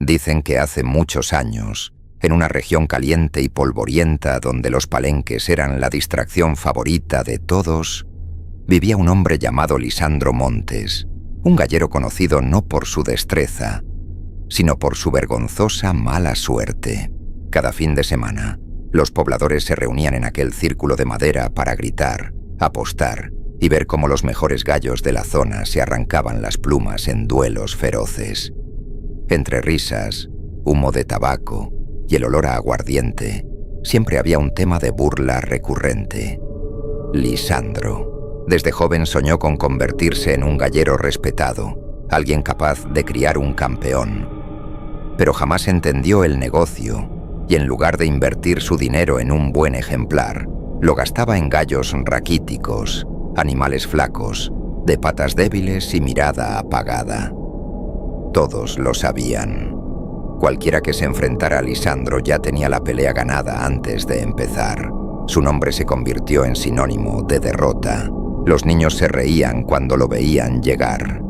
Dicen que hace muchos años, en una región caliente y polvorienta donde los palenques eran la distracción favorita de todos, vivía un hombre llamado Lisandro Montes, un gallero conocido no por su destreza, sino por su vergonzosa mala suerte. Cada fin de semana, los pobladores se reunían en aquel círculo de madera para gritar, apostar y ver cómo los mejores gallos de la zona se arrancaban las plumas en duelos feroces. Entre risas, humo de tabaco y el olor a aguardiente, siempre había un tema de burla recurrente. Lisandro. Desde joven soñó con convertirse en un gallero respetado, alguien capaz de criar un campeón. Pero jamás entendió el negocio y en lugar de invertir su dinero en un buen ejemplar, lo gastaba en gallos raquíticos, animales flacos, de patas débiles y mirada apagada. Todos lo sabían. Cualquiera que se enfrentara a Lisandro ya tenía la pelea ganada antes de empezar. Su nombre se convirtió en sinónimo de derrota. Los niños se reían cuando lo veían llegar.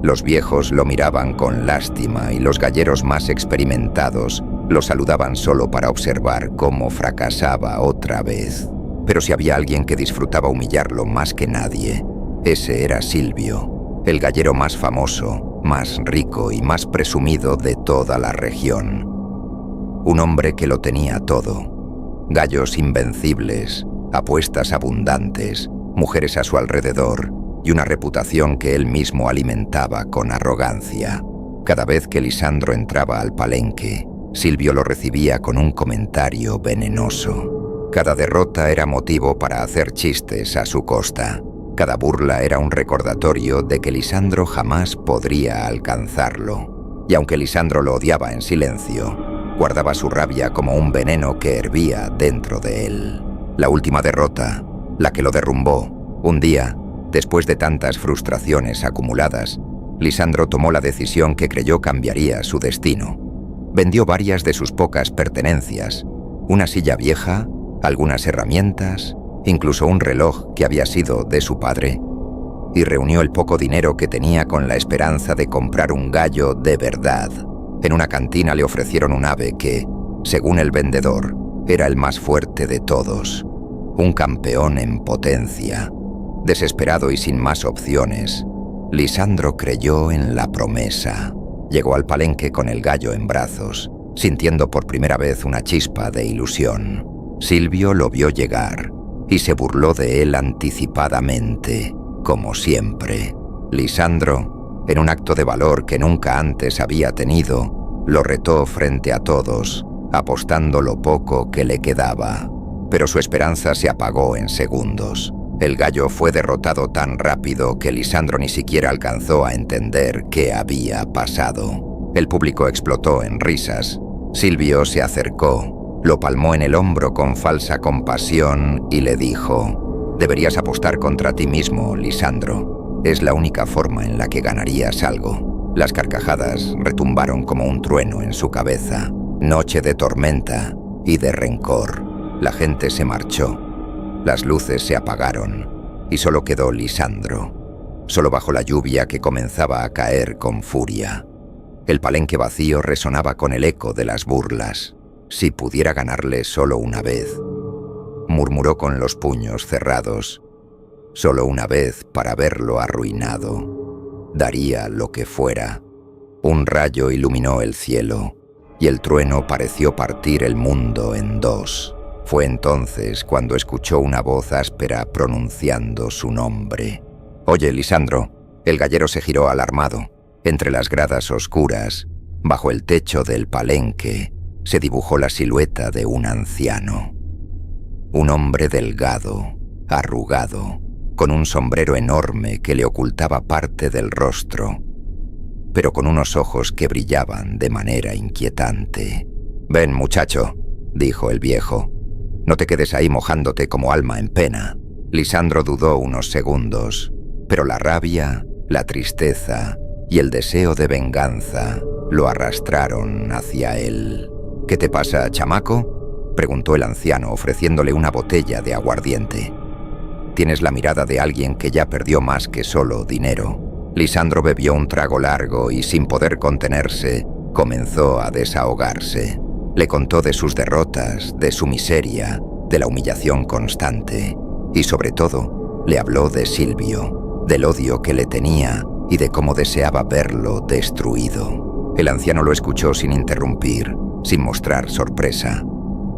Los viejos lo miraban con lástima y los galleros más experimentados lo saludaban solo para observar cómo fracasaba otra vez. Pero si había alguien que disfrutaba humillarlo más que nadie, ese era Silvio, el gallero más famoso, más rico y más presumido de toda la región. Un hombre que lo tenía todo: gallos invencibles, apuestas abundantes, mujeres a su alrededor y una reputación que él mismo alimentaba con arrogancia. Cada vez que Lisandro entraba al palenque, Silvio lo recibía con un comentario venenoso. Cada derrota era motivo para hacer chistes a su costa. Cada burla era un recordatorio de que Lisandro jamás podría alcanzarlo. Y aunque Lisandro lo odiaba en silencio, guardaba su rabia como un veneno que hervía dentro de él. La última derrota, la que lo derrumbó, un día, después de tantas frustraciones acumuladas, Lisandro tomó la decisión que creyó cambiaría su destino. Vendió varias de sus pocas pertenencias, una silla vieja, algunas herramientas, incluso un reloj que había sido de su padre, y reunió el poco dinero que tenía con la esperanza de comprar un gallo de verdad. En una cantina le ofrecieron un ave que, según el vendedor, era el más fuerte de todos, un campeón en potencia. Desesperado y sin más opciones, Lisandro creyó en la promesa. Llegó al palenque con el gallo en brazos, sintiendo por primera vez una chispa de ilusión. Silvio lo vio llegar y se burló de él anticipadamente, como siempre. Lisandro, en un acto de valor que nunca antes había tenido, lo retó frente a todos, apostando lo poco que le quedaba. Pero su esperanza se apagó en segundos. El gallo fue derrotado tan rápido que Lisandro ni siquiera alcanzó a entender qué había pasado. El público explotó en risas. Silvio se acercó, lo palmó en el hombro con falsa compasión y le dijo: «Deberías apostar contra ti mismo, Lisandro. Es la única forma en la que ganarías algo». Las carcajadas retumbaron como un trueno en su cabeza. Noche de tormenta y de rencor. La gente se marchó. Las luces se apagaron y solo quedó Lisandro, solo bajo la lluvia que comenzaba a caer con furia. El palenque vacío resonaba con el eco de las burlas. Si pudiera ganarle solo una vez, murmuró con los puños cerrados. Solo una vez para verlo arruinado. Daría lo que fuera. Un rayo iluminó el cielo y el trueno pareció partir el mundo en dos. Fue entonces cuando escuchó una voz áspera pronunciando su nombre. «Oye, Lisandro». El gallero se giró alarmado. Entre las gradas oscuras, bajo el techo del palenque, se dibujó la silueta de un anciano. Un hombre delgado, arrugado, con un sombrero enorme que le ocultaba parte del rostro, pero con unos ojos que brillaban de manera inquietante. «Ven, muchacho», dijo el viejo. «No te quedes ahí mojándote como alma en pena». Lisandro dudó unos segundos, pero la rabia, la tristeza y el deseo de venganza lo arrastraron hacia él. «¿Qué te pasa, chamaco?», preguntó el anciano ofreciéndole una botella de aguardiente. «Tienes la mirada de alguien que ya perdió más que solo dinero». Lisandro bebió un trago largo y, sin poder contenerse, Comenzó a desahogarse. Le contó de sus derrotas, de su miseria, de la humillación constante. Y sobre todo, le habló de Silvio, del odio que le tenía y de cómo deseaba verlo destruido. El anciano lo escuchó sin interrumpir, sin mostrar sorpresa,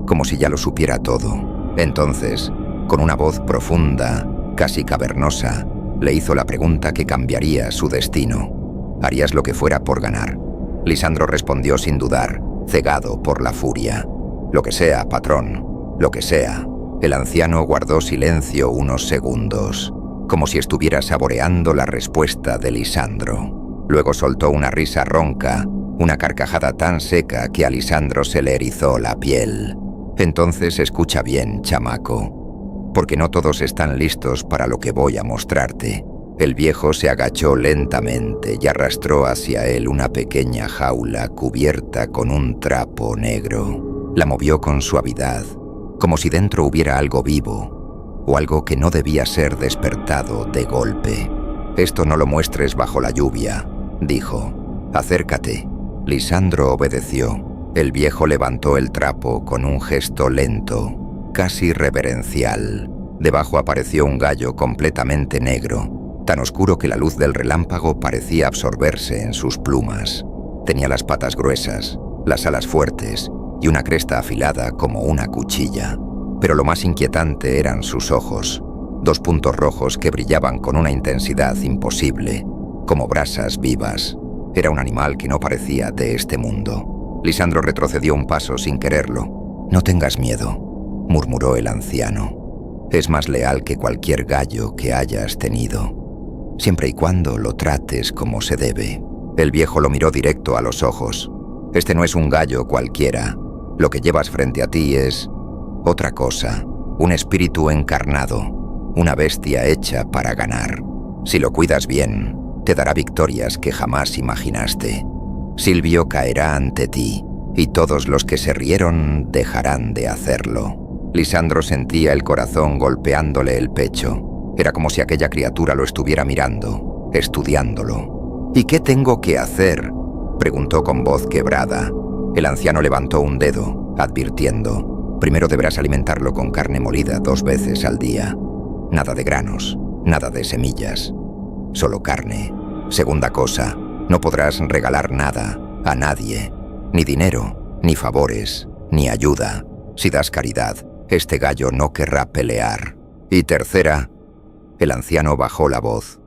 como si ya lo supiera todo. Entonces, con una voz profunda, casi cavernosa, le hizo la pregunta que cambiaría su destino. ¿Harías lo que fuera por ganar? Lisandro respondió sin dudar, cegado por la furia. Lo que sea, patrón, lo que sea. El anciano guardó silencio unos segundos, como si estuviera saboreando la respuesta de Lisandro. Luego soltó una risa ronca, una carcajada tan seca que a Lisandro se le erizó la piel. Entonces escucha bien, chamaco, porque no todos están listos para lo que voy a mostrarte. El viejo se agachó lentamente y arrastró hacia él una pequeña jaula cubierta con un trapo negro. La movió con suavidad, como si dentro hubiera algo vivo, o algo que no debía ser despertado de golpe. «Esto no lo muestres bajo la lluvia», dijo. «Acércate». Lisandro obedeció. El viejo levantó el trapo con un gesto lento, casi reverencial. Debajo apareció un gallo completamente negro, tan oscuro que la luz del relámpago parecía absorberse en sus plumas. Tenía las patas gruesas, las alas fuertes y una cresta afilada como una cuchilla. Pero lo más inquietante eran sus ojos, 2 puntos rojos que brillaban con una intensidad imposible, como brasas vivas. Era un animal que no parecía de este mundo. Lisandro retrocedió un paso sin quererlo. «No tengas miedo», murmuró el anciano. «Es más leal que cualquier gallo que hayas tenido, siempre y cuando lo trates como se debe». El viejo lo miró directo a los ojos. «Este no es un gallo cualquiera. Lo que llevas frente a ti es otra cosa, un espíritu encarnado, una bestia hecha para ganar. Si lo cuidas bien, te dará victorias que jamás imaginaste. Silvio caerá ante ti, y todos los que se rieron dejarán de hacerlo». Lisandro sentía el corazón golpeándole el pecho. Era como si aquella criatura lo estuviera mirando, estudiándolo. «¿Y qué tengo que hacer?», preguntó con voz quebrada. El anciano levantó un dedo, advirtiendo: «Primero deberás alimentarlo con carne molida 2 veces al día. Nada de granos, nada de semillas, solo carne. Segunda cosa, no podrás regalar nada a nadie, ni dinero, ni favores, ni ayuda. Si das caridad, este gallo no querrá pelear. Y tercera», el anciano bajó la voz,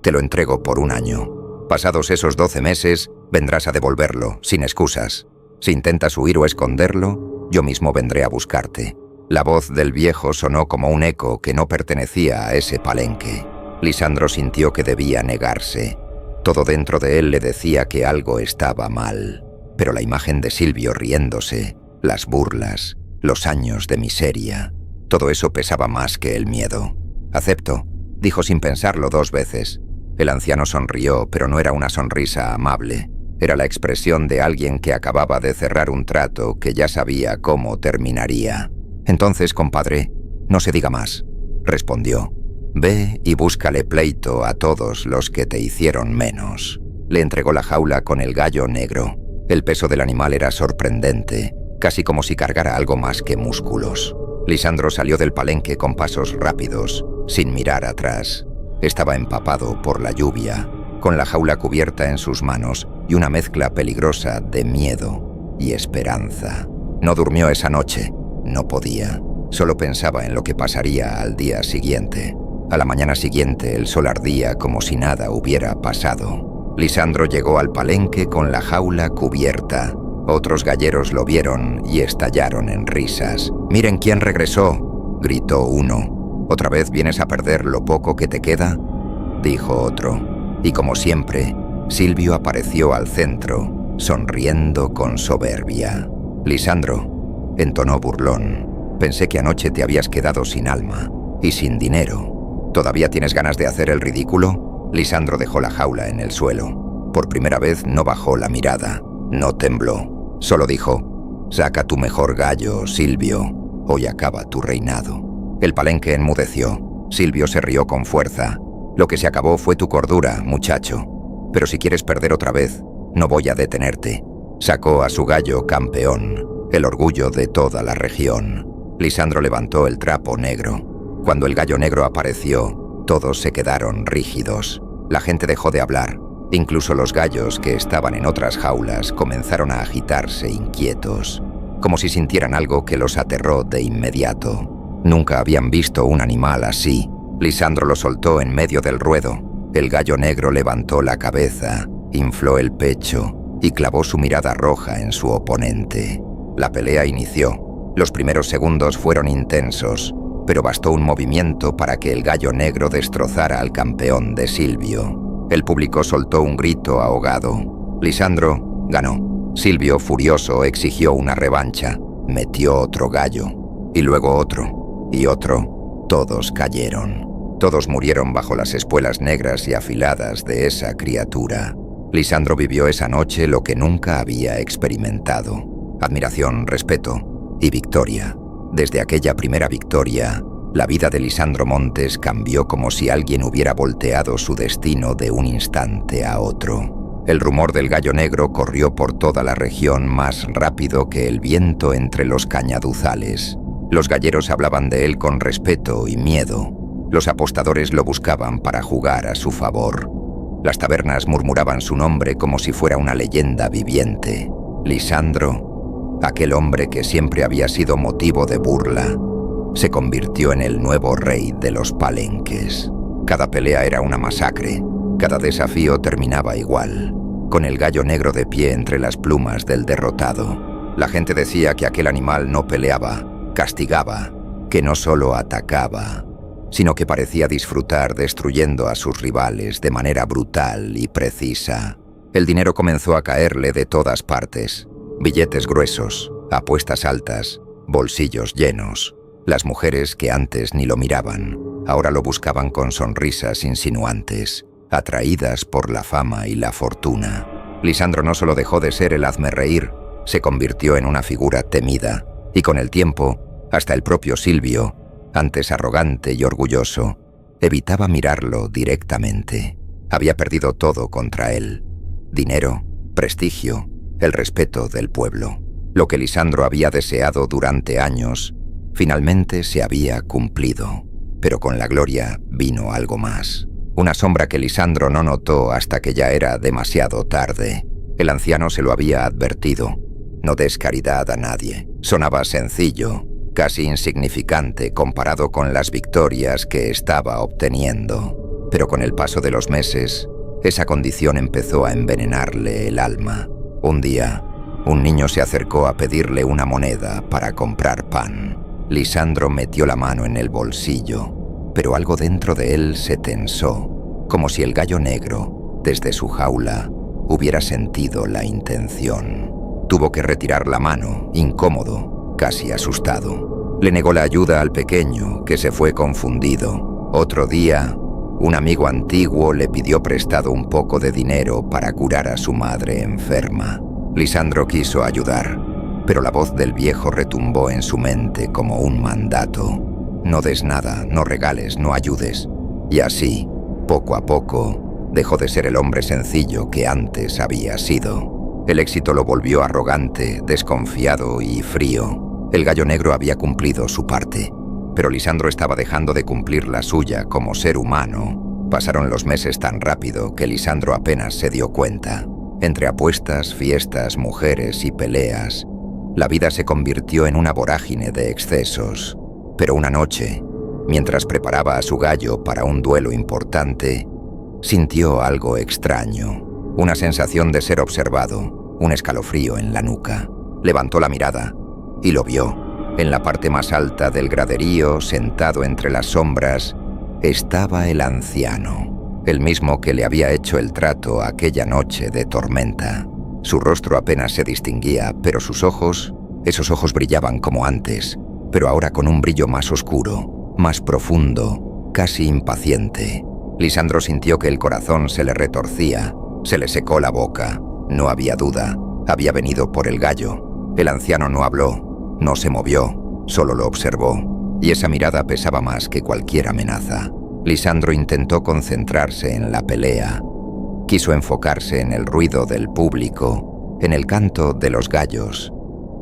«te lo entrego por 1 año. Pasados esos 12 meses, vendrás a devolverlo, sin excusas. Si intentas huir o esconderlo, yo mismo vendré a buscarte». La voz del viejo sonó como un eco que no pertenecía a ese palenque. Lisandro sintió que debía negarse. Todo dentro de él le decía que algo estaba mal. Pero la imagen de Silvio riéndose, las burlas, los años de miseria, todo eso pesaba más que el miedo. «Acepto», dijo sin pensarlo 2 veces. El anciano sonrió, pero no era una sonrisa amable. Era la expresión de alguien que acababa de cerrar un trato que ya sabía cómo terminaría. «Entonces, compadre, no se diga más», respondió. «Ve y búscale pleito a todos los que te hicieron menos». Le entregó la jaula con el gallo negro. El peso del animal era sorprendente, casi como si cargara algo más que músculos. Lisandro salió del palenque con pasos rápidos, sin mirar atrás. Estaba empapado por la lluvia, con la jaula cubierta en sus manos y una mezcla peligrosa de miedo y esperanza. No durmió esa noche, no podía. Solo pensaba en lo que pasaría al día siguiente. A la mañana siguiente el sol ardía como si nada hubiera pasado. Lisandro llegó al palenque con la jaula cubierta. Otros galleros lo vieron y estallaron en risas. «¡Miren quién regresó!», gritó uno. «¿Otra vez vienes a perder lo poco que te queda?», dijo otro. Y como siempre, Silvio apareció al centro, sonriendo con soberbia. «Lisandro», entonó burlón, «pensé que anoche te habías quedado sin alma y sin dinero. ¿Todavía tienes ganas de hacer el ridículo?». Lisandro dejó la jaula en el suelo. Por primera vez no bajó la mirada, no tembló. Solo dijo: «Saca tu mejor gallo, Silvio. Hoy acaba tu reinado». El palenque enmudeció. Silvio se rió con fuerza. «Lo que se acabó fue tu cordura, muchacho. Pero si quieres perder otra vez, no voy a detenerte. Sacó a su gallo campeón, el orgullo de toda la región. Lisandro levantó el trapo negro. Cuando el gallo negro apareció, todos se quedaron rígidos. La gente dejó de hablar. Incluso los gallos que estaban en otras jaulas comenzaron a agitarse inquietos, como si sintieran algo que los aterró de inmediato. Nunca habían visto un animal así. Lisandro lo soltó en medio del ruedo. El gallo negro levantó la cabeza, infló el pecho y clavó su mirada roja en su oponente. La pelea inició. Los primeros segundos fueron intensos, pero bastó un movimiento para que el gallo negro destrozara al campeón de Silvio. El público soltó un grito ahogado. Lisandro ganó. Silvio, furioso, exigió una revancha. Metió otro gallo, y luego otro, y otro. Todos cayeron. Todos murieron bajo las espuelas negras y afiladas de esa criatura. Lisandro vivió esa noche lo que nunca había experimentado. Admiración, respeto y victoria. Desde aquella primera victoria, la vida de Lisandro Montes cambió como si alguien hubiera volteado su destino de un instante a otro. El rumor del gallo negro corrió por toda la región más rápido que el viento entre los cañaduzales. Los galleros hablaban de él con respeto y miedo. Los apostadores lo buscaban para jugar a su favor. Las tabernas murmuraban su nombre como si fuera una leyenda viviente. Lisandro, aquel hombre que siempre había sido motivo de burla, se convirtió en el nuevo rey de los palenques. Cada pelea era una masacre. Cada desafío terminaba igual, con el gallo negro de pie entre las plumas del derrotado. La gente decía que aquel animal no peleaba, castigaba, que no solo atacaba, sino que parecía disfrutar destruyendo a sus rivales de manera brutal y precisa. El dinero comenzó a caerle de todas partes. Billetes gruesos, apuestas altas, bolsillos llenos. Las mujeres que antes ni lo miraban, ahora lo buscaban con sonrisas insinuantes, atraídas por la fama y la fortuna. Lisandro no solo dejó de ser el hazmerreír, se convirtió en una figura temida, y con el tiempo, hasta el propio Silvio, antes arrogante y orgulloso, evitaba mirarlo directamente. Había perdido todo contra él: dinero, prestigio, el respeto del pueblo. Lo que Lisandro había deseado durante años, finalmente se había cumplido. Pero con la gloria vino algo más. Una sombra que Lisandro no notó hasta que ya era demasiado tarde. El anciano se lo había advertido. No des caridad a nadie. Sonaba sencillo, casi insignificante comparado con las victorias que estaba obteniendo. Pero con el paso de los meses, esa condición empezó a envenenarle el alma. Un día, un niño se acercó a pedirle una moneda para comprar pan. Lisandro metió la mano en el bolsillo, pero algo dentro de él se tensó, como si el gallo negro, desde su jaula, hubiera sentido la intención. Tuvo que retirar la mano, incómodo, casi asustado. Le negó la ayuda al pequeño, que se fue confundido. Otro día, un amigo antiguo le pidió prestado un poco de dinero para curar a su madre enferma. Lisandro quiso ayudar, pero la voz del viejo retumbó en su mente como un mandato. No des nada, no regales, no ayudes. Y así, poco a poco, dejó de ser el hombre sencillo que antes había sido. El éxito lo volvió arrogante, desconfiado y frío. El gallo negro había cumplido su parte, pero Lisandro estaba dejando de cumplir la suya como ser humano. Pasaron los meses tan rápido que Lisandro apenas se dio cuenta. Entre apuestas, fiestas, mujeres y peleas, la vida se convirtió en una vorágine de excesos. Pero una noche, mientras preparaba a su gallo para un duelo importante, sintió algo extraño, una sensación de ser observado, un escalofrío en la nuca. Levantó la mirada y lo vio. En la parte más alta del graderío, sentado entre las sombras, estaba el anciano, el mismo que le había hecho el trato aquella noche de tormenta. Su rostro apenas se distinguía, pero sus ojos, esos ojos brillaban como antes, pero ahora con un brillo más oscuro, más profundo, casi impaciente. Lisandro sintió que el corazón se le retorcía, se le secó la boca. No había duda, había venido por el gallo. El anciano no habló, no se movió, solo lo observó, y esa mirada pesaba más que cualquier amenaza. Lisandro intentó concentrarse en la pelea. Quiso enfocarse en el ruido del público, en el canto de los gallos,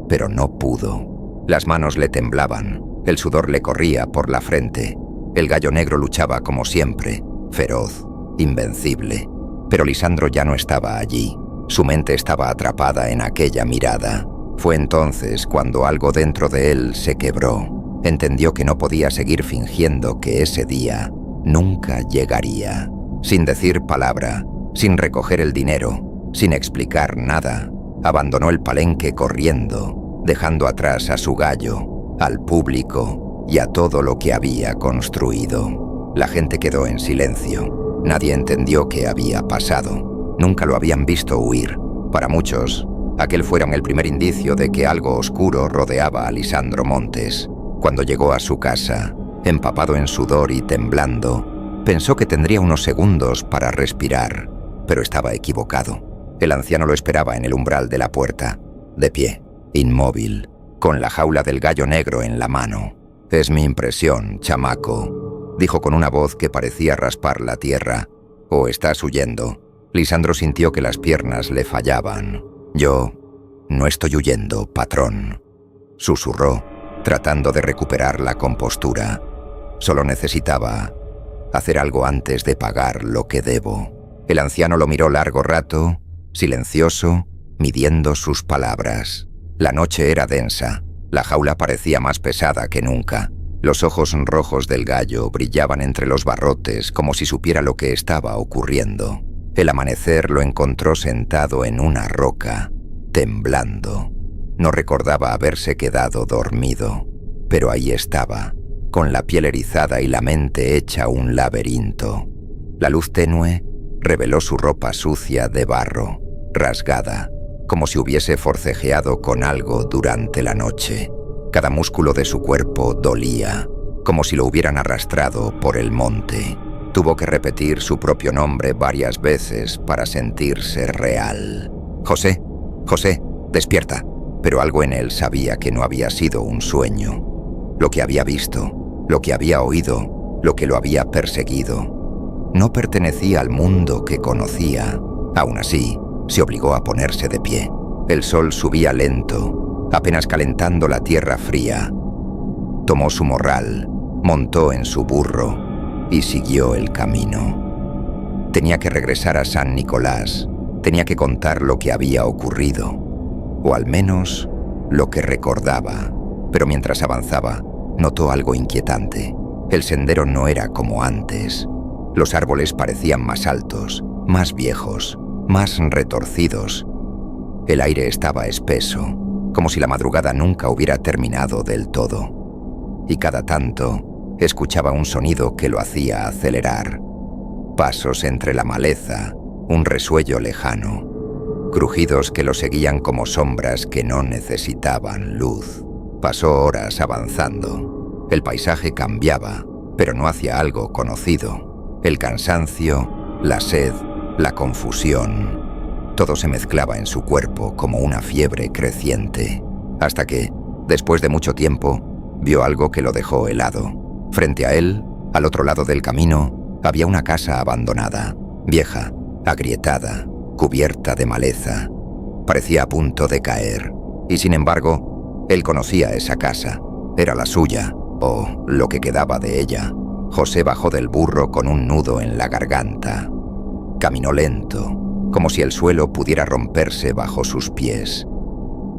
pero no pudo. Las manos le temblaban, el sudor le corría por la frente. El gallo negro luchaba como siempre, feroz, invencible. Pero Lisandro ya no estaba allí. Su mente estaba atrapada en aquella mirada. Fue entonces cuando algo dentro de él se quebró. Entendió que no podía seguir fingiendo que ese día nunca llegaría. Sin decir palabra, sin recoger el dinero, sin explicar nada, abandonó el palenque corriendo, dejando atrás a su gallo, al público y a todo lo que había construido. La gente quedó en silencio. Nadie entendió qué había pasado. Nunca lo habían visto huir. Para muchos, aquel fuera el primer indicio de que algo oscuro rodeaba a Lisandro Montes. Cuando llegó a su casa, empapado en sudor y temblando, pensó que tendría unos segundos para respirar, pero estaba equivocado. El anciano lo esperaba en el umbral de la puerta, de pie, inmóvil, con la jaula del gallo negro en la mano. «Es mi impresión, chamaco», dijo con una voz que parecía raspar la tierra. «¿O estás huyendo?» Lisandro sintió que las piernas le fallaban. «Yo no estoy huyendo, patrón», susurró, tratando de recuperar la compostura. «Solo necesitaba hacer algo antes de pagar lo que debo». El anciano lo miró largo rato, silencioso, midiendo sus palabras. La noche era densa. La jaula parecía más pesada que nunca. Los ojos rojos del gallo brillaban entre los barrotes como si supiera lo que estaba ocurriendo. El amanecer lo encontró sentado en una roca, temblando. No recordaba haberse quedado dormido, pero ahí estaba, con la piel erizada y la mente hecha un laberinto. La luz tenue reveló su ropa sucia de barro, rasgada, como si hubiese forcejeado con algo durante la noche. Cada músculo de su cuerpo dolía, como si lo hubieran arrastrado por el monte. Tuvo que repetir su propio nombre varias veces para sentirse real. «José, José, despierta». Pero algo en él sabía que no había sido un sueño. Lo que había visto, lo que había oído, lo que lo había perseguido, no pertenecía al mundo que conocía. Aún así, se obligó a ponerse de pie. El sol subía lento, apenas calentando la tierra fría. Tomó su morral, montó en su burro y siguió el camino. Tenía que regresar a San Nicolás, tenía que contar lo que había ocurrido, o al menos lo que recordaba. Pero mientras avanzaba, notó algo inquietante. El sendero no era como antes. Los árboles parecían más altos, más viejos, más retorcidos. El aire estaba espeso, como si la madrugada nunca hubiera terminado del todo. Y cada tanto, escuchaba un sonido que lo hacía acelerar. Pasos entre la maleza, un resuello lejano, crujidos que lo seguían como sombras que no necesitaban luz. Pasó horas avanzando. El paisaje cambiaba, pero no hacia algo conocido. El cansancio, la sed, la confusión, todo se mezclaba en su cuerpo como una fiebre creciente, hasta que, después de mucho tiempo, vio algo que lo dejó helado. Frente a él, al otro lado del camino, había una casa abandonada, vieja, agrietada, cubierta de maleza. Parecía a punto de caer, y sin embargo, él conocía esa casa. Era la suya, o lo que quedaba de ella. José bajó del burro con un nudo en la garganta. Caminó lento, como si el suelo pudiera romperse bajo sus pies.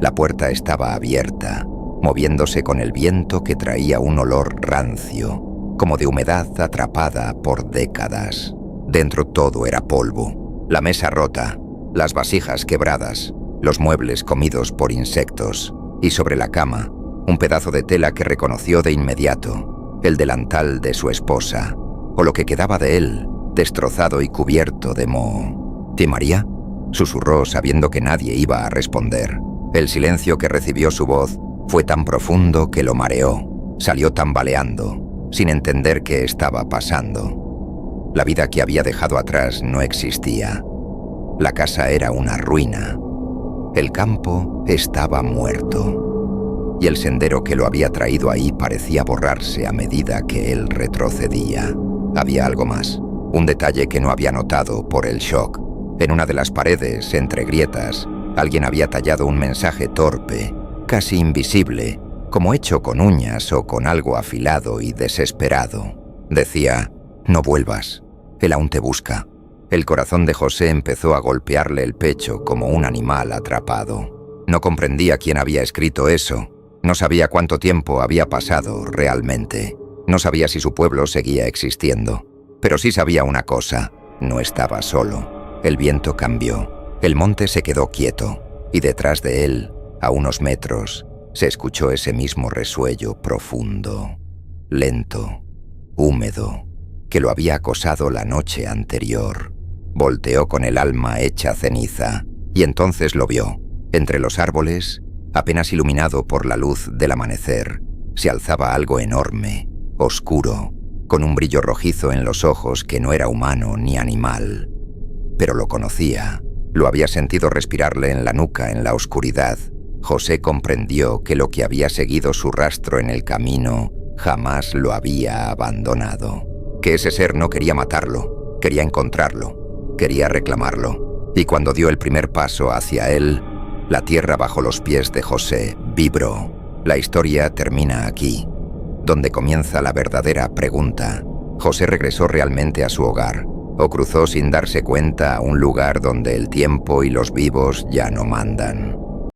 La puerta estaba abierta, moviéndose con el viento que traía un olor rancio, como de humedad atrapada por décadas. Dentro todo era polvo, la mesa rota, las vasijas quebradas, los muebles comidos por insectos, y sobre la cama, un pedazo de tela que reconoció de inmediato, el delantal de su esposa, o lo que quedaba de él, destrozado y cubierto de moho. «¿Ti María?», susurró sabiendo que nadie iba a responder. El silencio que recibió su voz fue tan profundo que lo mareó. Salió tambaleando, sin entender qué estaba pasando. La vida que había dejado atrás no existía. La casa era una ruina. El campo estaba muerto. Y el sendero que lo había traído ahí parecía borrarse a medida que él retrocedía. Había algo más, un detalle que no había notado por el shock. En una de las paredes, entre grietas, Alguien había tallado un mensaje torpe, casi invisible, como hecho con uñas o con algo afilado y desesperado. Decía: «No vuelvas, él aún te busca». El corazón de José empezó a golpearle el pecho como un animal atrapado. No comprendía quién había escrito eso. No sabía cuánto tiempo había pasado realmente. No sabía si su pueblo seguía existiendo. Pero sí sabía una cosa: no estaba solo. El viento cambió. El monte se quedó quieto. Y detrás de él, a unos metros, se escuchó ese mismo resuello profundo, lento, húmedo, que lo había acosado la noche anterior. Volteó con el alma hecha ceniza, y entonces lo vio. Entre los árboles, apenas iluminado por la luz del amanecer, se alzaba algo enorme, oscuro, con un brillo rojizo en los ojos que no era humano ni animal. Pero lo conocía, lo había sentido respirarle en la nuca en la oscuridad. José comprendió que lo que había seguido su rastro en el camino jamás lo había abandonado. Que ese ser no quería matarlo, quería encontrarlo, quería reclamarlo. Y cuando dio el primer paso hacia él, la tierra bajo los pies de José vibró. La historia termina aquí, donde comienza la verdadera pregunta. ¿José regresó realmente a su hogar, o cruzó sin darse cuenta a un lugar donde el tiempo y los vivos ya no mandan?